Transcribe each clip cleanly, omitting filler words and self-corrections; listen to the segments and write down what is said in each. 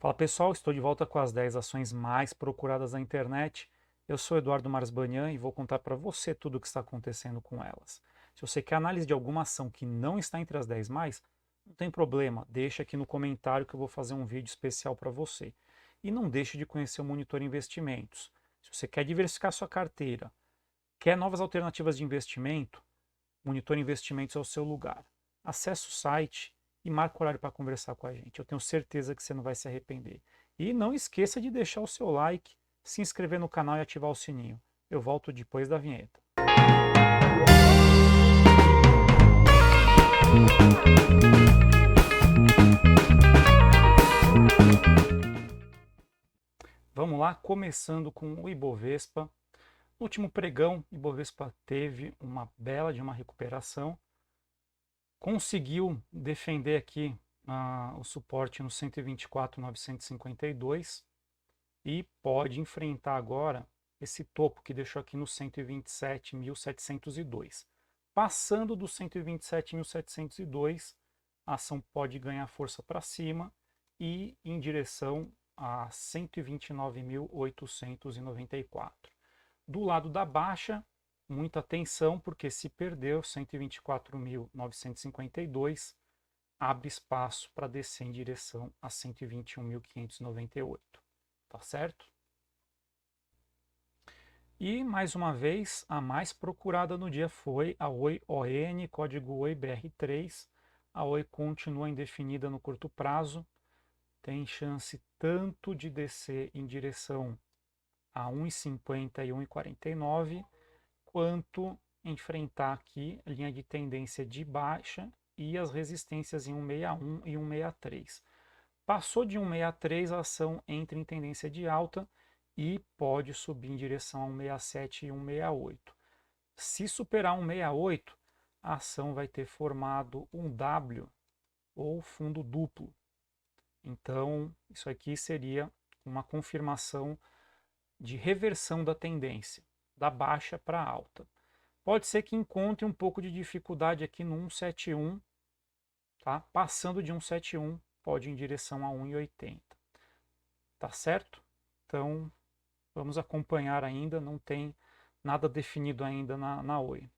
Fala pessoal, estou de volta com as 10 ações mais procuradas na internet. Eu sou Eduardo Marsbanhan e vou contar para você tudo o que está acontecendo com elas. Se você quer análise de alguma ação que não está entre as 10 mais, não tem problema, deixa aqui no comentário que eu vou fazer um vídeo especial para você. E não deixe de conhecer o Monitor Investimentos. Se você quer diversificar sua carteira, quer novas alternativas de investimento, Monitor Investimentos é o seu lugar. Acesse o site e marque o horário para conversar com a gente. Eu tenho certeza que você não vai se arrepender. E não esqueça de deixar o seu like, se inscrever no canal e ativar o sininho. Eu volto depois da vinheta. Vamos lá, começando com o Ibovespa. No último pregão, o Ibovespa teve uma bela de uma recuperação. Conseguiu defender aqui o suporte no 124.952 e pode enfrentar agora esse topo que deixou aqui no 127.702. Passando do 127.702, a ação pode ganhar força para cima e em direção a 129.894. Do lado da baixa, muita atenção, porque se perdeu 124.952, abre espaço para descer em direção a 121.598. Tá certo? E, mais uma vez, a mais procurada no dia foi a Oi ON, código OIBR3. A Oi continua indefinida no curto prazo, tem chance tanto de descer em direção a 1,50 e 1,49, quanto enfrentar aqui a linha de tendência de baixa e as resistências em 161 e 163. Passou de 163, a ação entra em tendência de alta e pode subir em direção a 167 e 168. Se superar 168, a ação vai ter formado um W ou fundo duplo. Então, isso aqui seria uma confirmação de reversão da tendência, da baixa para a alta. Pode ser que encontre um pouco de dificuldade aqui no 171, tá? Passando de 171, pode ir em direção a 1,80. Tá certo? Então, vamos acompanhar ainda, não tem nada definido ainda na Oi.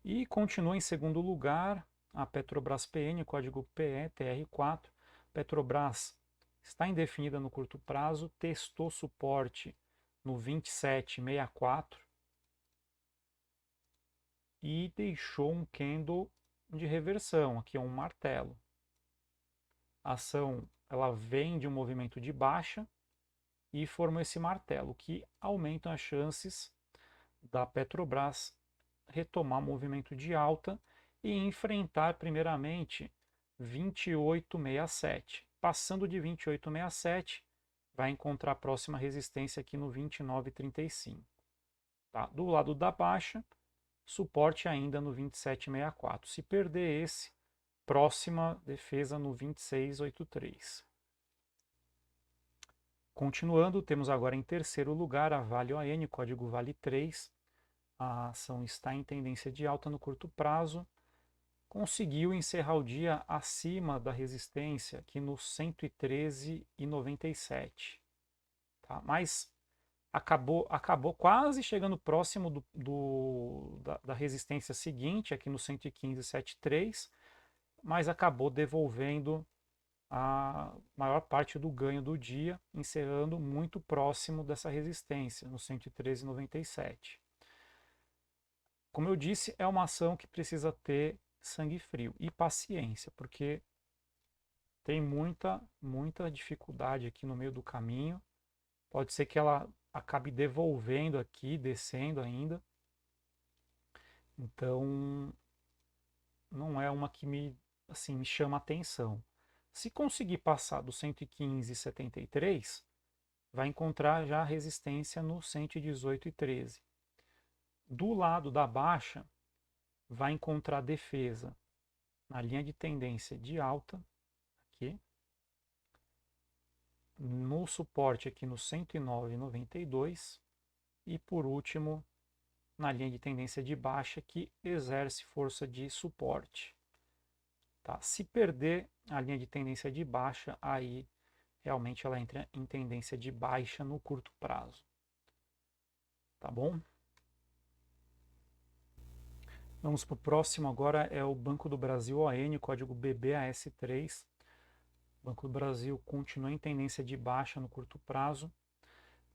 E continua em segundo lugar a Petrobras PN, código PE, TR4. Petrobras está indefinida no curto prazo, testou suporte no 27,64 e deixou um candle de reversão, aqui é um martelo. A ação ela vem de um movimento de baixa e formou esse martelo, que aumenta as chances da Petrobras retomar o movimento de alta e enfrentar primeiramente 28,67. Passando de 28,67, vai encontrar a próxima resistência aqui no 29,35. Tá? Do lado da baixa, suporte ainda no 27,64. Se perder esse, próxima defesa no 26,83. Continuando, temos agora em terceiro lugar a Vale ON, código Vale 3. A ação está em tendência de alta no curto prazo. Conseguiu encerrar o dia acima da resistência, aqui no 113,97. Tá? Mas acabou quase chegando próximo da resistência seguinte, aqui no 115,73, mas acabou devolvendo a maior parte do ganho do dia, encerrando muito próximo dessa resistência, no 113,97. Como eu disse, é uma ação que precisa ter sangue frio e paciência, porque tem muita dificuldade aqui no meio do caminho. Pode ser que ela acabe devolvendo aqui, descendo ainda. Então, não é uma que me chama atenção. Se conseguir passar do 115,73, vai encontrar já a resistência no 118,13. Do lado da baixa, vai encontrar defesa na linha de tendência de alta, aqui, no suporte aqui no 109,92 e por último na linha de tendência de baixa que exerce força de suporte. Tá? Se perder a linha de tendência de baixa, aí realmente ela entra em tendência de baixa no curto prazo. Tá bom? Vamos para o próximo agora, é o Banco do Brasil ON, código BBAS3. O Banco do Brasil continua em tendência de baixa no curto prazo,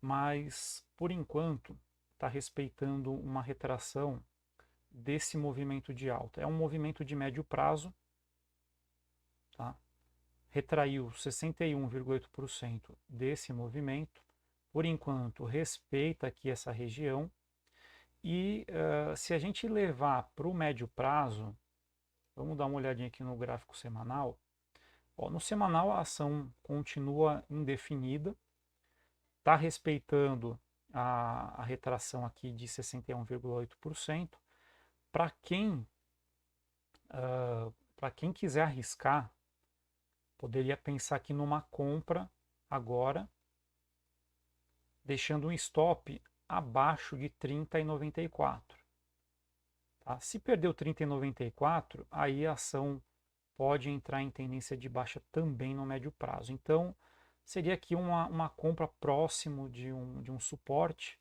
mas por enquanto está respeitando uma retração desse movimento de alta. É um movimento de médio prazo, tá? Retraiu 61,8% desse movimento. Por enquanto, respeita aqui essa região. E se a gente levar para o médio prazo, vamos dar uma olhadinha aqui no gráfico semanal. Ó, no semanal, a ação continua indefinida, está respeitando a retração aqui de 61,8%. Para quem quiser arriscar, poderia pensar aqui numa compra agora, deixando um stop abaixo de 30,94. Tá? Se perdeu 30,94, aí a ação pode entrar em tendência de baixa também no médio prazo. Então, seria aqui uma compra próximo de um suporte,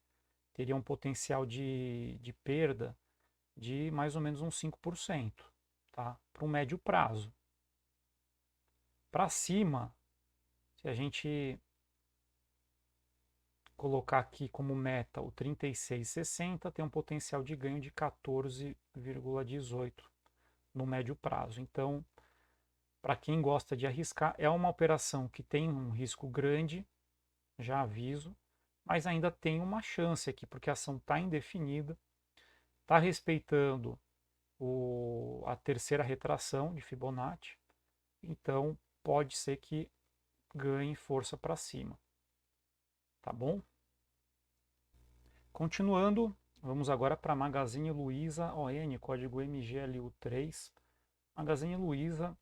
teria um potencial de perda de mais ou menos uns 5%, tá? Para o médio prazo. Para cima, se a gente colocar aqui como meta o 36,60, tem um potencial de ganho de 14,18 no médio prazo. Então, para quem gosta de arriscar, é uma operação que tem um risco grande, já aviso, mas ainda tem uma chance aqui, porque a ação está indefinida, está respeitando a terceira retração de Fibonacci, então pode ser que ganhe força para cima. Tá bom? Continuando, vamos agora para Magazine Luiza ON, código MGLU3. Magazine Luiza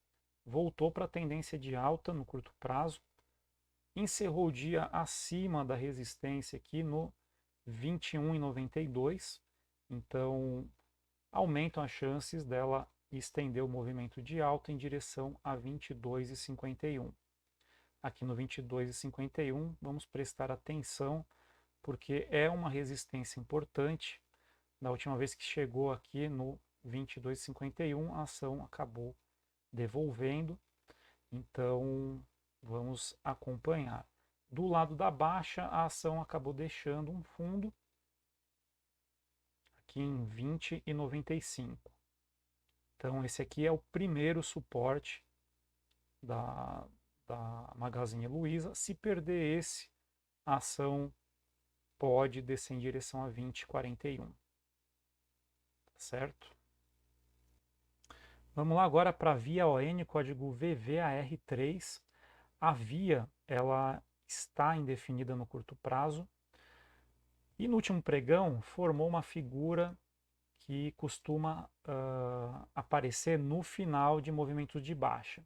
voltou para a tendência de alta no curto prazo, encerrou o dia acima da resistência aqui no 21,92, então aumentam as chances dela estender o movimento de alta em direção a 22,51. Aqui no 22,51 vamos prestar atenção porque é uma resistência importante. Da última vez que chegou aqui no 22,51 a ação acabou devolvendo, então vamos acompanhar. Do lado da baixa, a ação acabou deixando um fundo aqui em 20,95. Então esse aqui é o primeiro suporte da Magazine Luiza. Se perder esse, a ação pode descer em direção a 20,41. Certo? Vamos lá agora para a Via ON, código VVAR3. A Via ela está indefinida no curto prazo e no último pregão formou uma figura que costuma aparecer no final de movimentos de baixa.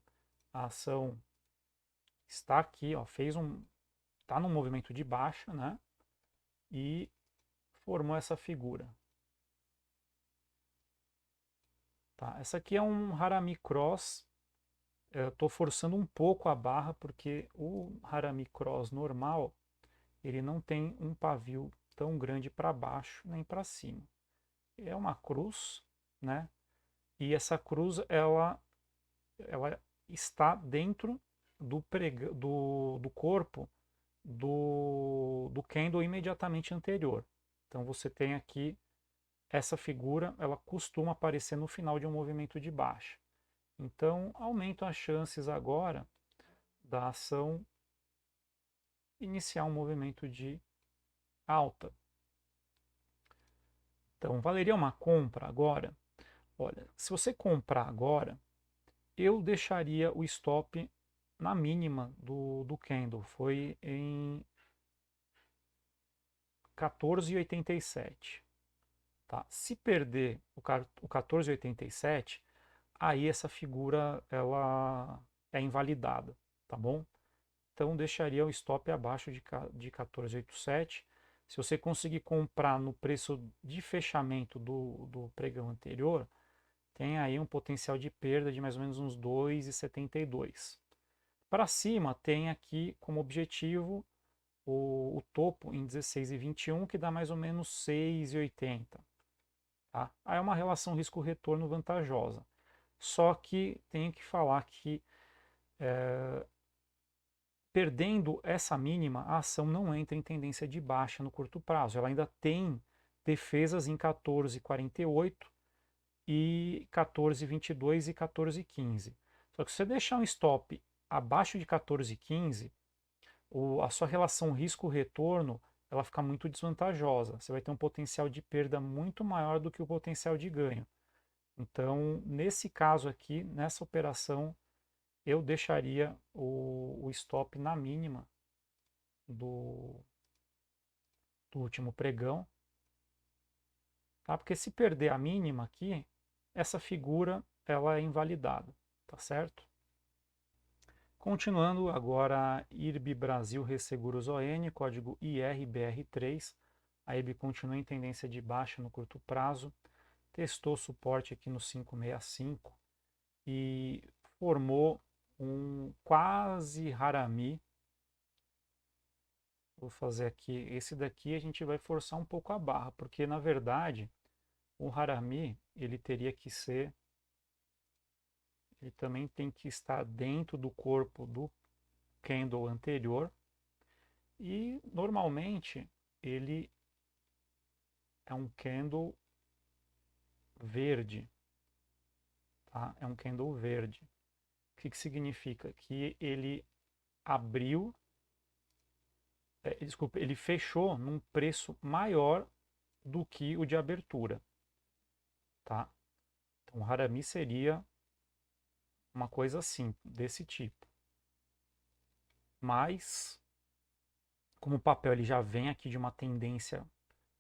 A ação está aqui, ó, está num movimento de baixa, né? E formou essa figura. Tá? Essa aqui é um Harami Cross. Eu estou forçando um pouco a barra porque o Harami Cross normal ele não tem um pavio tão grande para baixo nem para cima. É uma cruz, né? E essa cruz ela está dentro do corpo do candle imediatamente anterior. Então você tem aqui essa figura, ela costuma aparecer no final de um movimento de baixa. Então aumentam as chances agora da ação iniciar um movimento de alta. Então valeria uma compra agora? Olha, se você comprar agora, eu deixaria o stop na mínima do candle, foi em 14,87. Tá? Se perder o 14,87, aí essa figura ela é invalidada, tá bom? Então deixaria o stop abaixo de 14,87. Se você conseguir comprar no preço de fechamento do pregão anterior, tem aí um potencial de perda de mais ou menos uns 2,72. Para cima tem aqui como objetivo o topo em 16,21, que dá mais ou menos 6,80. Tá? Aí é uma relação risco-retorno vantajosa. Só que tenho que falar que perdendo essa mínima, a ação não entra em tendência de baixa no curto prazo. Ela ainda tem defesas em 14,48 e 14,22 e 14,15. Só que se você deixar um stop abaixo de 14,15, a sua relação risco-retorno ela fica muito desvantajosa. Você vai ter um potencial de perda muito maior do que o potencial de ganho. Então, nesse caso aqui, nessa operação, eu deixaria o stop na mínima do, do último pregão, tá? Porque se perder a mínima aqui, essa figura ela é invalidada, tá certo? Continuando agora, IRB Brasil Resseguros ON, código IRBR3. A IRB continua em tendência de baixa no curto prazo, testou suporte aqui no 565 e formou um quase harami. Vou fazer aqui, esse daqui a gente vai forçar um pouco a barra, porque na verdade o harami ele teria que ser, ele também tem que estar dentro do corpo do candle anterior e normalmente ele é um candle verde, tá? É um candle verde. O que significa? Que ele abriu, desculpa, ele fechou num preço maior do que o de abertura, tá? Então, o harami seria uma coisa assim, desse tipo. Mas, como o papel ele já vem aqui de uma tendência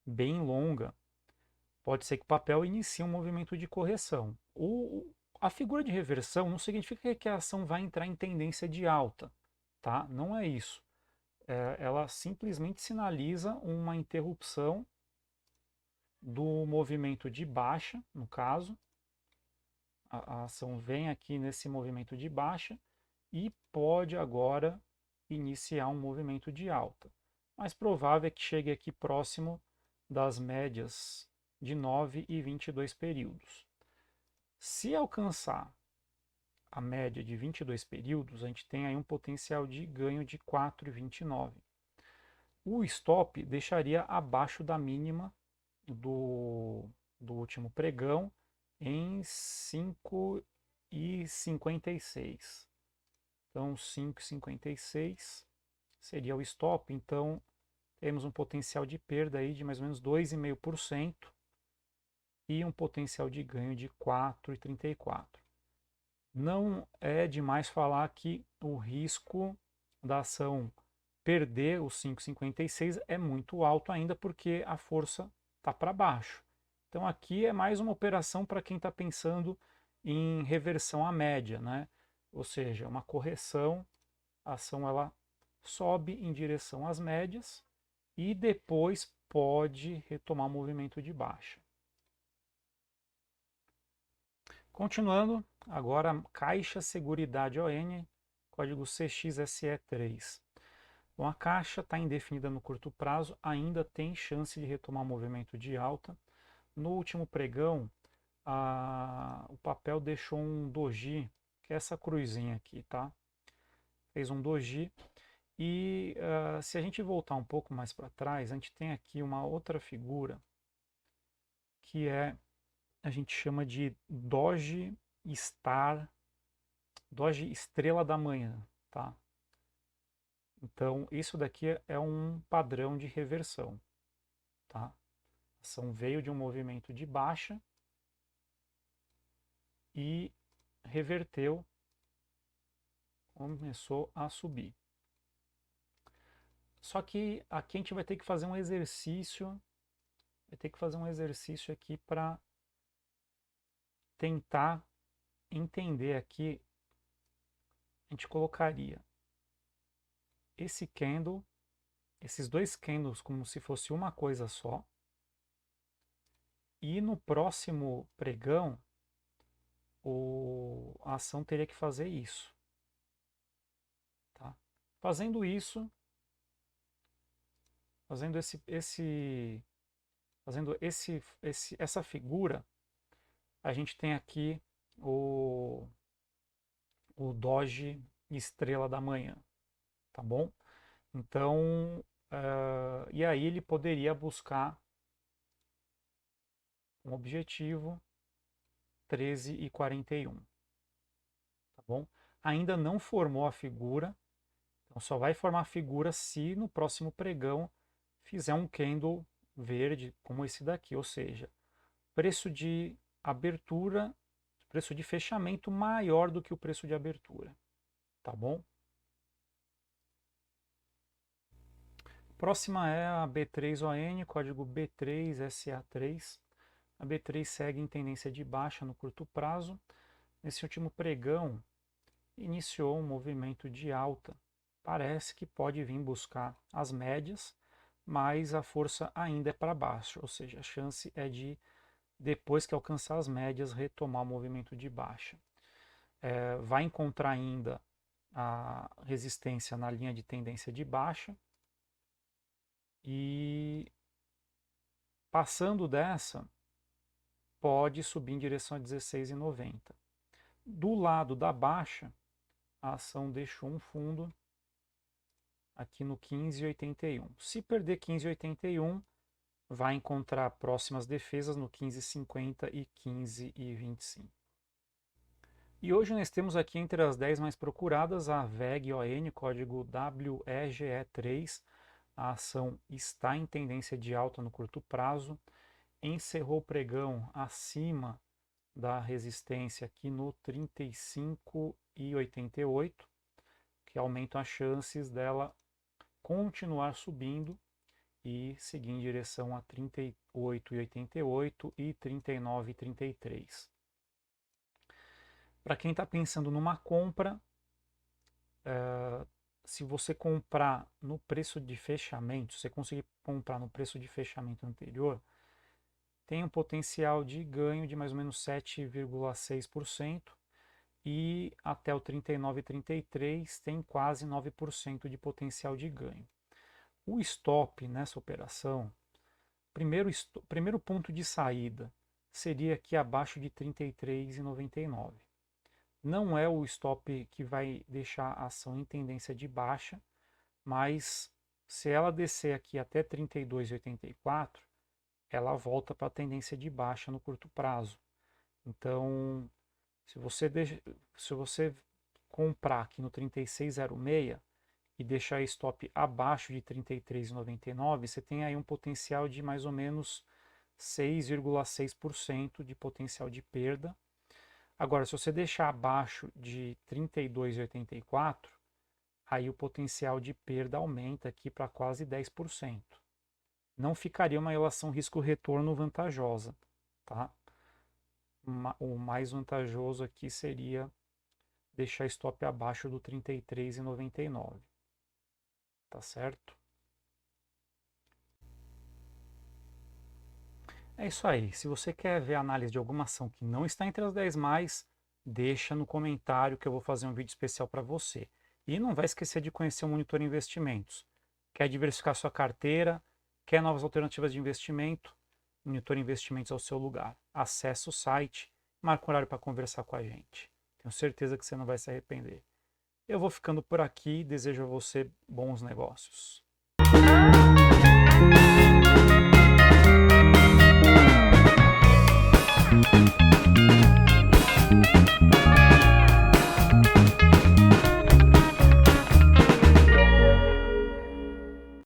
bem longa, pode ser que o papel inicie um movimento de correção. A figura de reversão não significa que a ação vai entrar em tendência de alta, tá? Não é isso. Ela simplesmente sinaliza uma interrupção do movimento de baixa, no caso. A ação vem aqui nesse movimento de baixa e pode agora iniciar um movimento de alta. Mais provável é que chegue aqui próximo das médias de 9 e 22 períodos. Se alcançar a média de 22 períodos, a gente tem aí um potencial de ganho de 4,29. O stop deixaria abaixo da mínima do último pregão em 5,56. Então, 5,56 seria o stop. Então, temos um potencial de perda aí de mais ou menos 2,5% e um potencial de ganho de 4,34. Não é demais falar que o risco da ação perder os 5,56 é muito alto ainda porque a força está para baixo. Então aqui é mais uma operação para quem está pensando em reversão à média, né? Ou seja, uma correção, a ação ela sobe em direção às médias e depois pode retomar o movimento de baixa. Continuando, agora Caixa Seguridade ON, código CXSE3. Bom, a caixa está indefinida no curto prazo, ainda tem chance de retomar o movimento de alta. No último pregão, o papel deixou um doji, que é essa cruzinha aqui, tá? Fez um doji. E se a gente voltar um pouco mais para trás, a gente tem aqui uma outra figura que a gente chama de Doge Star, Doge Estrela da Manhã, tá? Então, isso daqui é um padrão de reversão, tá? A ação veio de um movimento de baixa e reverteu, começou a subir. Só que aqui a gente vai ter que fazer um exercício, aqui para tentar entender aqui. A gente colocaria esse candle, esses dois candles como se fosse uma coisa só. E no próximo pregão, a ação teria que fazer isso. Fazendo isso, essa figura, a gente tem aqui o Doge Estrela da Manhã, tá bom? Então, e aí ele poderia buscar um objetivo 13,41, tá bom? Ainda não formou a figura, então só vai formar a figura se no próximo pregão fizer um candle verde como esse daqui, ou seja, preço de abertura, preço de fechamento maior do que o preço de abertura, tá bom? Próxima é a B3ON, código B3SA3. A B3 segue em tendência de baixa no curto prazo. Nesse último pregão, iniciou um movimento de alta. Parece que pode vir buscar as médias, mas a força ainda é para baixo, ou seja, a chance é de, depois que alcançar as médias, retomar o movimento de baixa. Vai encontrar ainda a resistência na linha de tendência de baixa e, passando dessa, pode subir em direção a 16,90. Do lado da baixa, a ação deixou um fundo aqui no 15,81. Se perder 15,81, vai encontrar próximas defesas no 15,50 e 15,25. E hoje nós temos aqui entre as 10 mais procuradas a VEG-ON, código WEGE3. A ação está em tendência de alta no curto prazo, encerrou o pregão acima da resistência aqui no 35,88, que aumenta as chances dela continuar subindo e seguir em direção a 38,88 e 39,33. Para quem está pensando numa compra, se você comprar no preço de fechamento, se você conseguir comprar no preço de fechamento anterior, tem um potencial de ganho de mais ou menos 7,6% e até o 39,33 tem quase 9% de potencial de ganho. O stop nessa operação, primeiro ponto de saída seria aqui abaixo de 33,99. Não é o stop que vai deixar a ação em tendência de baixa, mas se ela descer aqui até 32,84, ela volta para a tendência de baixa no curto prazo. Então, se você comprar aqui no 36,06 e deixar stop abaixo de 33,99, você tem aí um potencial de mais ou menos 6,6% de potencial de perda. Agora, se você deixar abaixo de 32,84, aí o potencial de perda aumenta aqui para quase 10%. Não ficaria uma relação risco-retorno vantajosa, tá? O mais vantajoso aqui seria deixar stop abaixo do 33,99, tá certo? É isso aí. Se você quer ver a análise de alguma ação que não está entre as 10 mais, deixa no comentário que eu vou fazer um vídeo especial para você. E não vai esquecer de conhecer o Monitor Investimentos. Quer diversificar sua carteira? Quer novas alternativas de investimento? Monitor Investimentos é o seu lugar. Acesse o site, marque um horário para conversar com a gente. Tenho certeza que você não vai se arrepender. Eu vou ficando por aqui, desejo a você bons negócios.